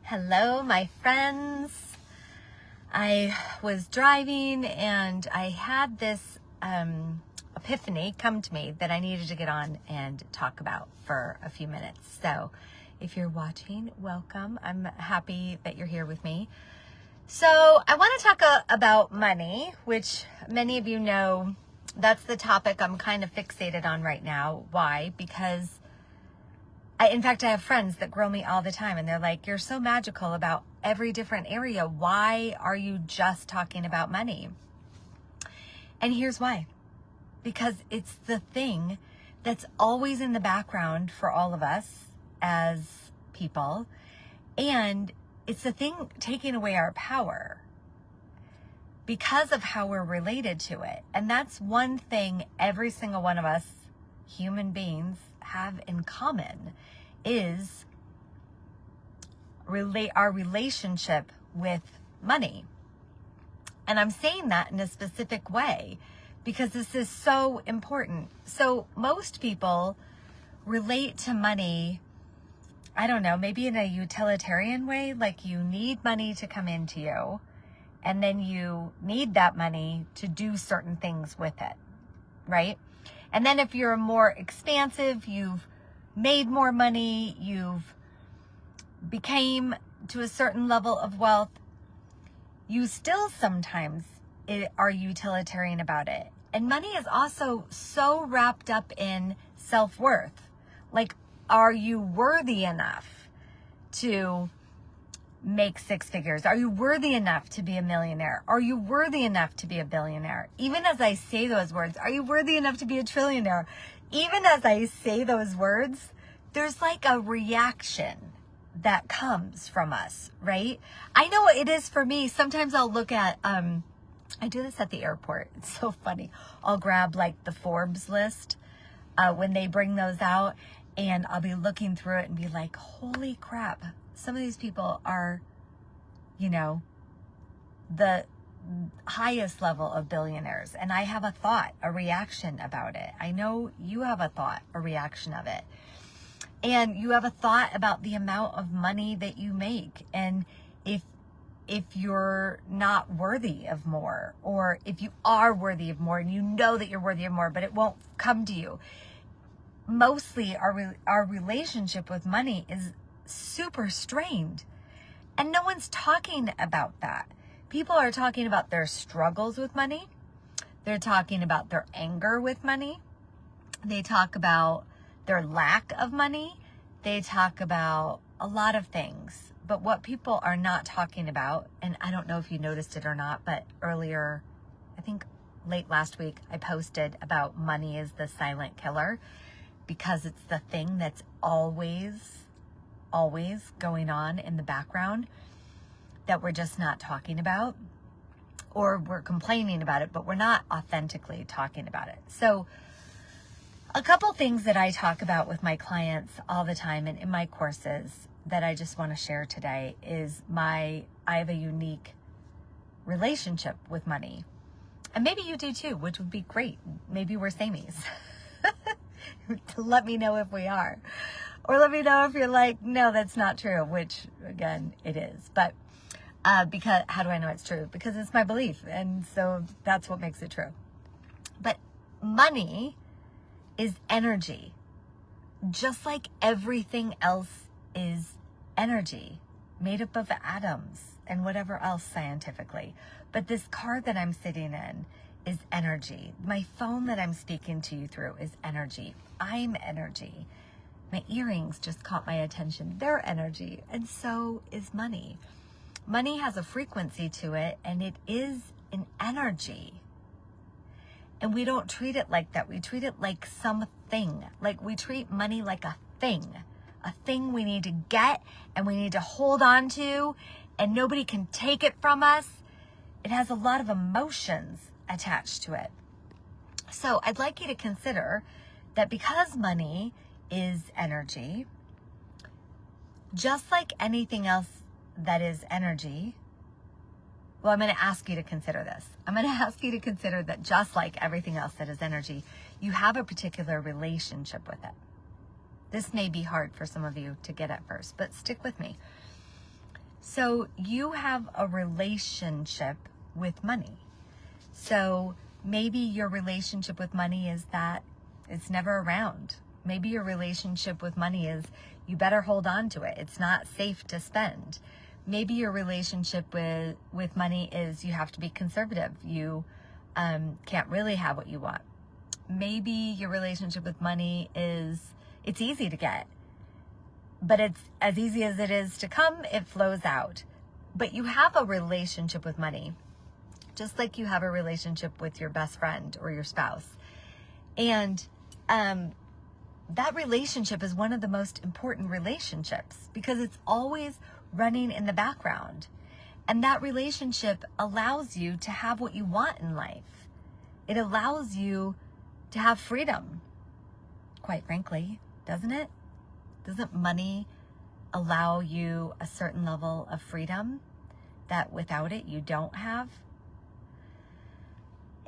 Hello, my friends. I was driving and I had this epiphany come to me that I needed to get on and talk about for a few minutes. So if you're watching, welcome. I'm happy that you're here with me. So I want to talk about money, which many of you know that's the topic I'm kind of fixated on right now. Why? Because in fact, I have friends that grill me all the time and they're like, you're so magical about every different area. Why are you just talking about money? And here's why. Because it's the thing that's always in the background for all of us as people. And it's the thing taking away our power because of how we're related to it. And that's one thing every single one of us human beings have in common is our relationship with money. And I'm saying that in a specific way because this is so important. So most people relate to money, I don't know, maybe in a utilitarian way, like you need money to come into you, and then you need that money to do certain things with it, right? And then if you're more expansive, you've made more money, you've became to a certain level of wealth, you still sometimes are utilitarian about it. And money is also so wrapped up in self-worth. Like, are you worthy enough to make six figures? Are you worthy enough to be a millionaire? Are you worthy enough to be a billionaire? Even as I say those words, are you worthy enough to be a trillionaire? Even as I say those words, there's like a reaction that comes from us, right? I know it is for me. Sometimes I'll look at, I do this at the airport. It's so funny. I'll grab like the Forbes list when they bring those out, and I'll be looking through it and be like, holy crap. Some of these people are, you know, the highest level of billionaires. And I have a thought, a reaction about it. I know you have a thought, a reaction of it. And you have a thought about the amount of money that you make. And if you're not worthy of more, or if you are worthy of more and you know that you're worthy of more, but it won't come to you. Mostly our relationship with money is super strained. And no one's talking about that. People are talking about their struggles with money. They're talking about their anger with money. They talk about their lack of money. They talk about a lot of things. But what people are not talking about, and I don't know if you noticed it or not, but earlier, I think late last week, I posted about money is the silent killer because it's the thing that's always going on in the background that we're just not talking about, or we're complaining about it, but we're not authentically talking about it. So a couple things that I talk about with my clients all the time and in my courses that I just want to share today is I have a unique relationship with money. And maybe you do too, which would be great. Maybe we're samies. Let me know if we are. Or let me know if you're like, no, that's not true, which again, it is. But because how do I know it's true? Because it's my belief. And so that's what makes it true. But money is energy, just like everything else is energy, made up of atoms and whatever else scientifically. But this car that I'm sitting in is energy. My phone that I'm speaking to you through is energy. I'm energy. My earrings just caught my attention. They're energy. And so is money. Money has a frequency to it, and it is an energy. And we don't treat it like that. We treat it like something. Like we treat money like a thing we need to get and we need to hold on to, and nobody can take it from us. It has a lot of emotions attached to it. So I'd like you to consider that because money is energy, just like anything else that is energy, well, I'm going to ask you to consider this. I'm going to ask you to consider that just like everything else that is energy, you have a particular relationship with it. This may be hard for some of you to get at first, but stick with me. So you have a relationship with money. So maybe your relationship with money is that it's never around. Maybe your relationship with money is you better hold on to it. It's not safe to spend. Maybe your relationship with money is you have to be conservative. You can't really have what you want. Maybe your relationship with money is it's easy to get, but it's as easy as it is to come, it flows out. But you have a relationship with money, just like you have a relationship with your best friend or your spouse. And that relationship is one of the most important relationships because it's always running in the background. And that relationship allows you to have what you want in life. It allows you to have freedom, quite frankly, doesn't it? Doesn't money allow you a certain level of freedom that without it you don't have?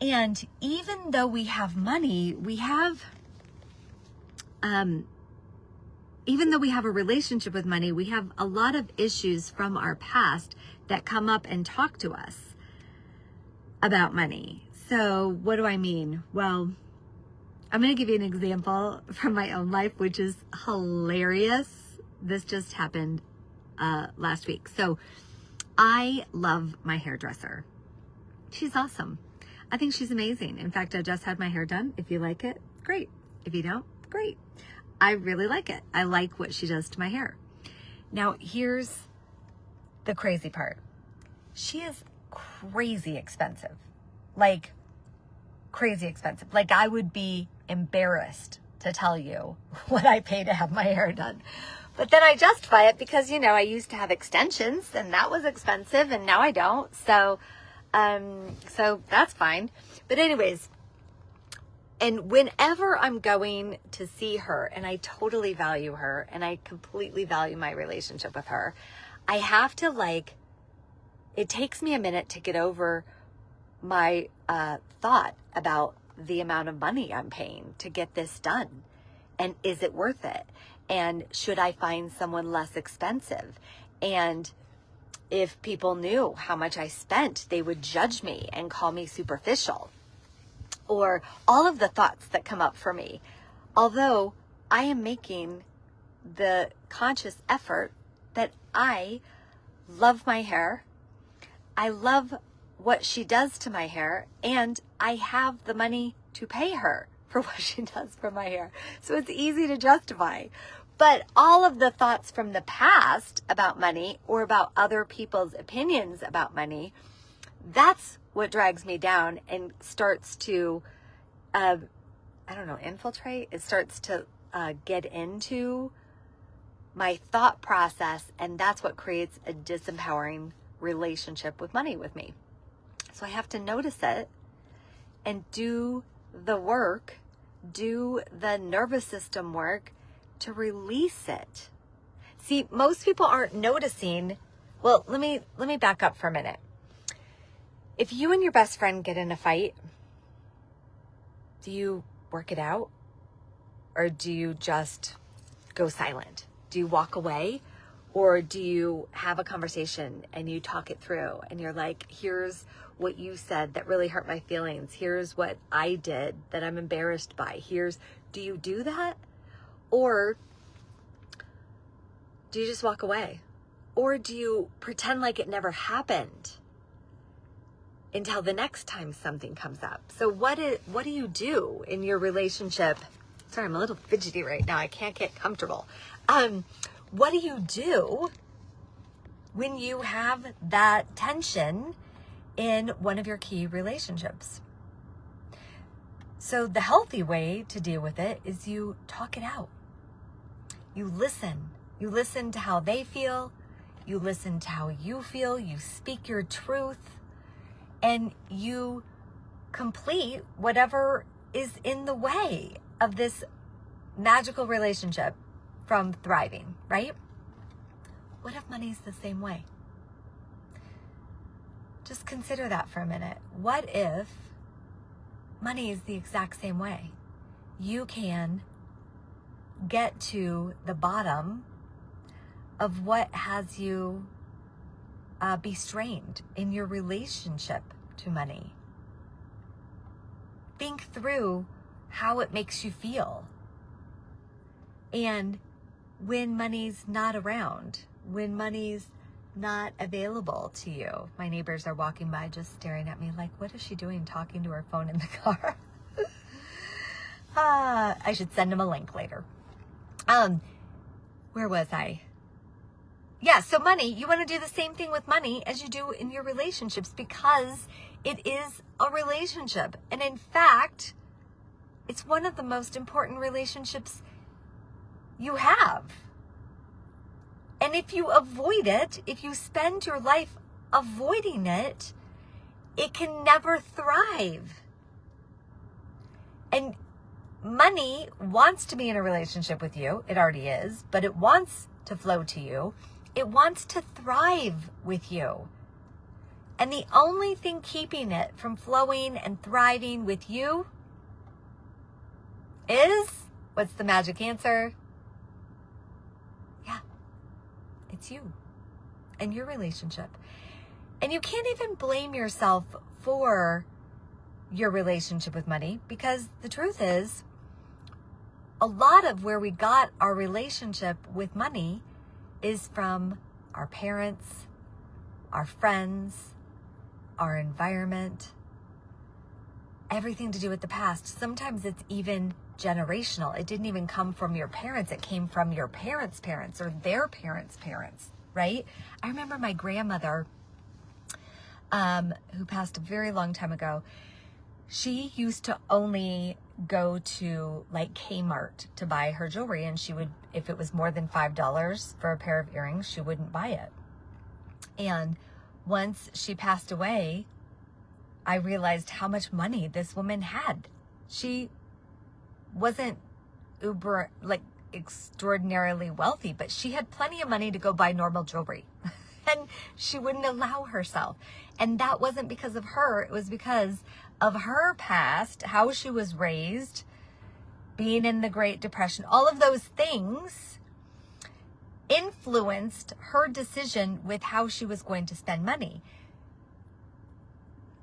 And even though we have money, even though we have a relationship with money, we have a lot of issues from our past that come up and talk to us about money. So what do I mean? Well, I'm going to give you an example from my own life, which is hilarious. This just happened last week. So I love my hairdresser. She's awesome. I think she's amazing. In fact, I just had my hair done. If you like it, great. If you don't, great. I really like it. I like what she does to my hair. Now, here's the crazy part. She is crazy expensive. Like, crazy expensive. Like, I would be embarrassed to tell you what I pay to have my hair done. But then I justify it because, you know, I used to have extensions and that was expensive and now I don't. So that's fine. But anyways, and whenever I'm going to see her, and I totally value her and I completely value my relationship with her, I have to it takes me a minute to get over my thought about the amount of money I'm paying to get this done. And is it worth it? And should I find someone less expensive? And if people knew how much I spent, they would judge me and call me superficial. Or all of the thoughts that come up for me. Although I am making the conscious effort that I love my hair. I love what she does to my hair, and I have the money to pay her for what she does for my hair. So it's easy to justify. But all of the thoughts from the past about money or about other people's opinions about money, that's what drags me down and starts to, infiltrate. It starts to get into my thought process, and that's what creates a disempowering relationship with money with me. So I have to notice it and do the work, do the nervous system work to release it. See, most people aren't noticing. Well, let me back up for a minute. If you and your best friend get in a fight, do you work it out? Or do you just go silent? Do you walk away? Or do you have a conversation and you talk it through and you're like, here's what you said that really hurt my feelings. Here's what I did that I'm embarrassed by. Do you do that? Or do you just walk away? Or do you pretend like it never happened until the next time something comes up? So what do you do in your relationship? Sorry, I'm a little fidgety right now. I can't get comfortable. What do you do when you have that tension in one of your key relationships? So the healthy way to deal with it is you talk it out. You listen. You listen to how they feel. You listen to how you feel. You speak your truth. And you complete whatever is in the way of this magical relationship from thriving, right? What if money's the same way? Just consider that for a minute. What if money is the exact same way? You can get to the bottom of what has you be strained in your relationship to money. Think through how it makes you feel. And when money's not around, when money's not available to you. My neighbors are walking by just staring at me like, what is she doing talking to her phone in the car? I should send them a link later. Where was I? Yeah, so money, you want to do the same thing with money as you do in your relationships because it is a relationship. And in fact, it's one of the most important relationships you have. And if you avoid it, if you spend your life avoiding it, it can never thrive. And money wants to be in a relationship with you. It already is, but it wants to flow to you. It wants to thrive with you. And the only thing keeping it from flowing and thriving with you is, what's the magic answer? Yeah, it's you and your relationship. And you can't even blame yourself for your relationship with money because the truth is, a lot of where we got our relationship with money is from our parents, our friends, our environment, everything to do with the past. Sometimes it's even generational. It didn't even come from your parents. It came from your parents' parents or their parents' parents, right? I remember my grandmother, who passed a very long time ago, she used to only go to like Kmart to buy her jewelry, and she would, if it was more than $5 for a pair of earrings, she wouldn't buy it. And once she passed away, I realized how much money this woman had. She wasn't extraordinarily wealthy, but she had plenty of money to go buy normal jewelry. And she wouldn't allow herself. And that wasn't because of her. It was because of her past, how she was raised, being in the Great Depression. All of those things influenced her decision with how she was going to spend money.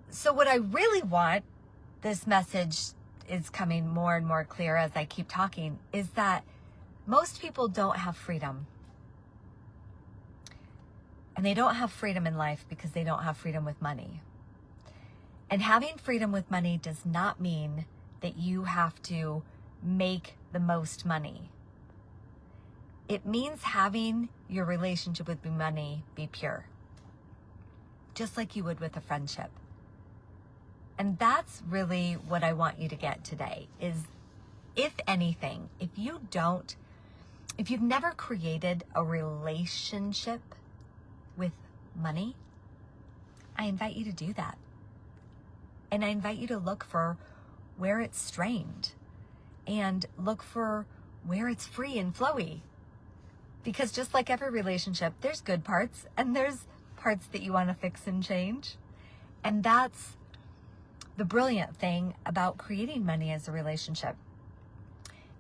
So what I really want, this message is coming more and more clear as I keep talking, is that most people don't have freedom. And they don't have freedom in life because they don't have freedom with money. And having freedom with money does not mean that you have to make the most money. It means having your relationship with money be pure, just like you would with a friendship. And that's really what I want you to get today is, if anything, if you've never created a relationship with money, I invite you to do that. And I invite you to look for where it's strained and look for where it's free and flowy. Because just like every relationship, there's good parts and there's parts that you want to fix and change. And that's the brilliant thing about creating money as a relationship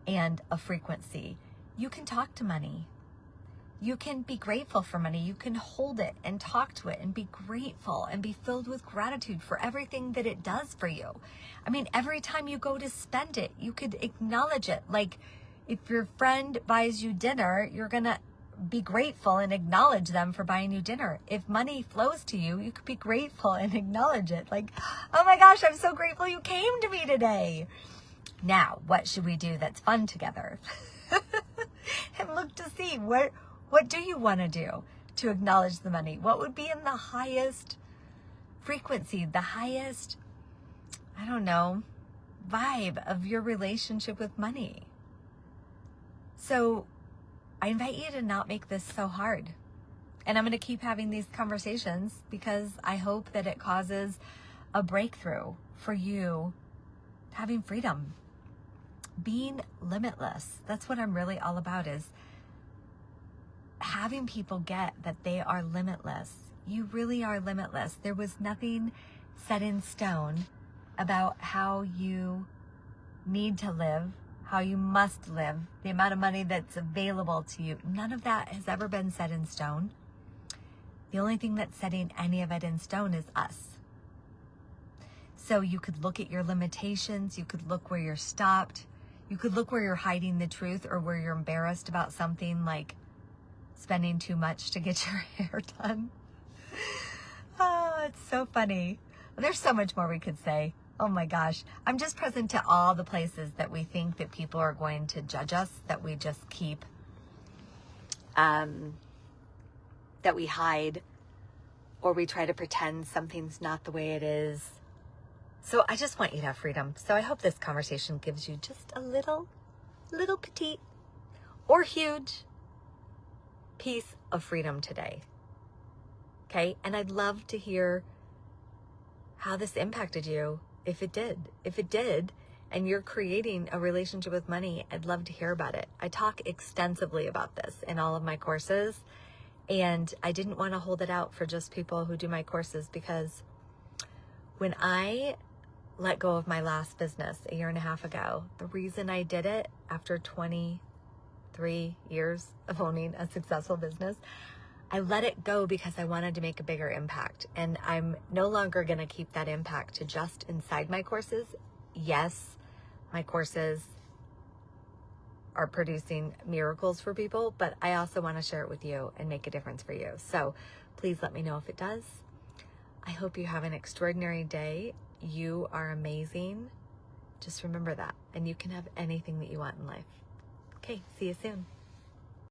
and a frequency. You can talk to money. You can be grateful for money. You can hold it and talk to it and be grateful and be filled with gratitude for everything that it does for you. I mean, every time you go to spend it, you could acknowledge it. Like if your friend buys you dinner, you're going to be grateful and acknowledge them for buying you dinner. If money flows to you, you could be grateful and acknowledge it. Like, oh my gosh, I'm so grateful you came to me today. Now, what should we do that's fun together? And look to see what do you want to do to acknowledge the money? What would be in the highest frequency, the highest, I don't know, vibe of your relationship with money? So I invite you to not make this so hard. And I'm going to keep having these conversations because I hope that it causes a breakthrough for you having freedom, being limitless. That's what I'm really all about, is having people get that they are limitless. You really are limitless. There was nothing set in stone about how you need to live, how you must live, the amount of money that's available to you. None of that has ever been set in stone. The only thing that's setting any of it in stone is us. So you could look at your limitations. You could look where you're stopped. You could look where you're hiding the truth or where you're embarrassed about something like spending too much to get your hair done. Oh, it's so funny. There's so much more we could say. Oh my gosh. I'm just present to all the places that we think that people are going to judge us, that we just keep, that we hide, or we try to pretend something's not the way it is. So I just want you to have freedom. So I hope this conversation gives you just a little petite or huge piece of freedom today. Okay? And I'd love to hear how this impacted you. If it did, and you're creating a relationship with money, I'd love to hear about it. I talk extensively about this in all of my courses, and I didn't want to hold it out for just people who do my courses, because when I let go of my last business a year and a half ago, the reason I did it after 23 years of owning a successful business, I let it go because I wanted to make a bigger impact. And I'm no longer going to keep that impact to just inside my courses. Yes, my courses are producing miracles for people, but I also want to share it with you and make a difference for you. So please let me know if it does. I hope you have an extraordinary day. You are amazing. Just remember that. And you can have anything that you want in life. Okay, see you soon.